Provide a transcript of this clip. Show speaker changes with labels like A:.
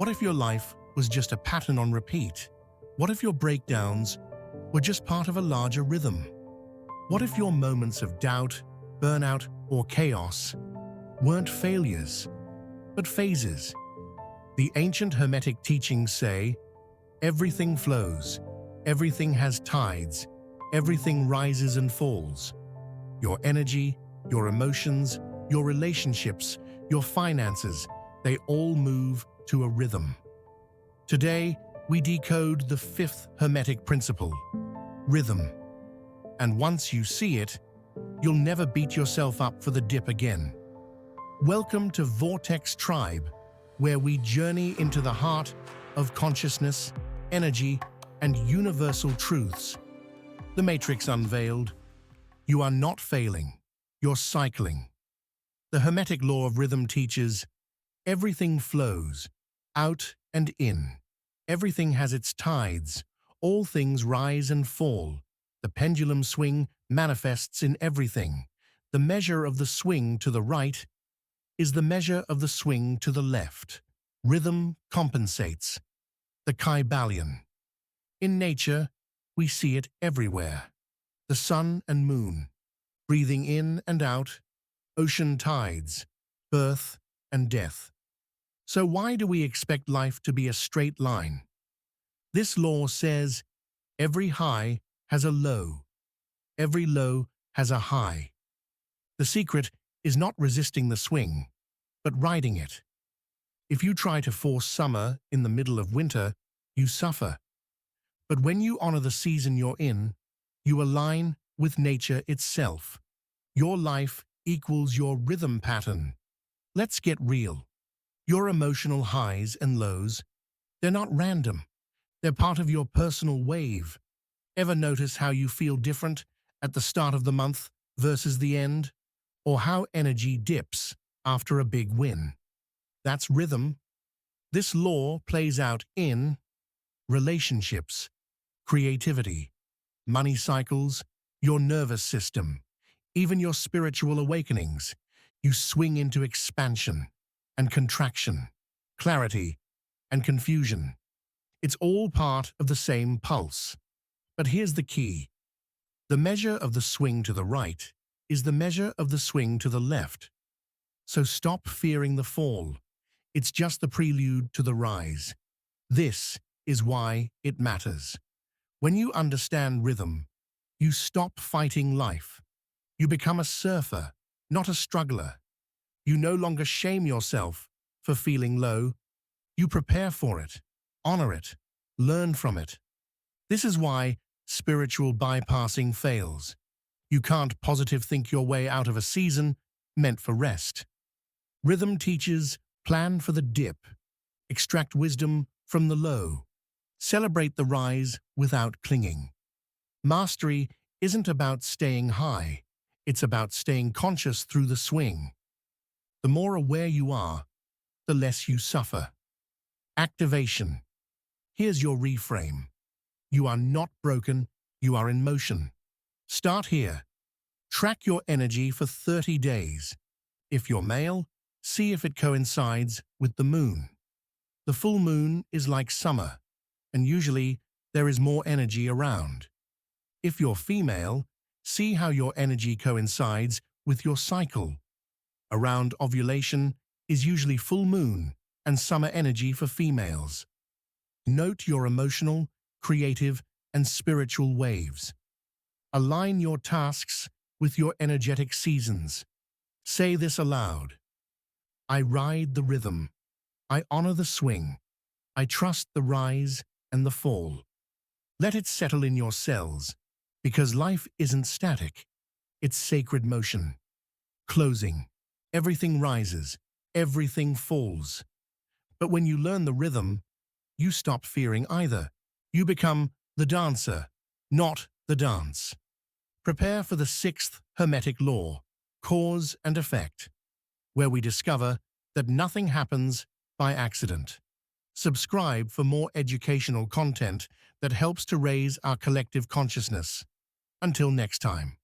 A: What if your life was just a pattern on repeat? What if your breakdowns were just part of a larger rhythm? What if your moments of doubt, burnout, or chaos weren't failures, but phases? The ancient Hermetic teachings say, everything flows, everything has tides, everything rises and falls. Your energy, your emotions, your relationships, your finances, they all move to a rhythm. Today, we decode the fifth Hermetic Principle, rhythm. And once you see it, you'll never beat yourself up for the dip again. Welcome to Vortex Tribe, where we journey into the heart of consciousness, energy, and universal truths. The Matrix unveiled. You are not failing, you're cycling. The Hermetic law of rhythm teaches, everything flows, out and in. Everything has its tides. All things rise and fall. The pendulum swing manifests in everything. The measure of the swing to the right is the measure of the swing to the left. Rhythm compensates. The Kybalion. In nature, we see it everywhere. The sun and moon, breathing in and out, ocean tides, birth and death. So why do we expect life to be a straight line? This law says every high has a low. Every low has a high. The secret is not resisting the swing, but riding it. If you try to force summer in the middle of winter, you suffer. But when you honor the season you're in, you align with nature itself. Your life equals your rhythm pattern. Let's get real. Your emotional highs and lows, they're not random. They're part of your personal wave. Ever notice how you feel different at the start of the month versus the end? Or how energy dips after a big win? That's rhythm. This law plays out in relationships, creativity, money cycles, your nervous system, even your spiritual awakenings. You swing into expansion and contraction, clarity and confusion. It's all part of the same pulse. But here's the key. The measure of the swing to the right is the measure of the swing to the left. So stop fearing the fall. It's just the prelude to the rise. This is why it matters. When you understand rhythm, you stop fighting life. You become a surfer, not a struggler. You no longer shame yourself for feeling low. You prepare for it, honor it, learn from it. This is why spiritual bypassing fails. You can't positive think your way out of a season meant for rest. Rhythm teaches, plan for the dip, extract wisdom from the low, celebrate the rise without clinging. Mastery isn't about staying high, it's about staying conscious through the swing. The more aware you are, the less you suffer. Activation. Here's your reframe. You are not broken, you are in motion. Start here. Track your energy for 30 days. If you're male, see if it coincides with the moon. The full moon is like summer, and usually there is more energy around. If you're female, see how your energy coincides with your cycle. Around ovulation is usually full moon and summer energy for females. Note your emotional, creative, and spiritual waves. Align your tasks with your energetic seasons. Say this aloud. I ride the rhythm. I honor the swing. I trust the rise and the fall. Let it settle in your cells, because life isn't static. It's sacred motion. Closing. Everything rises. Everything falls. But when you learn the rhythm, you stop fearing either. You become the dancer, not the dance. Prepare for the sixth Hermetic law, cause and effect, where we discover that nothing happens by accident. Subscribe for more educational content that helps to raise our collective consciousness. Until next time.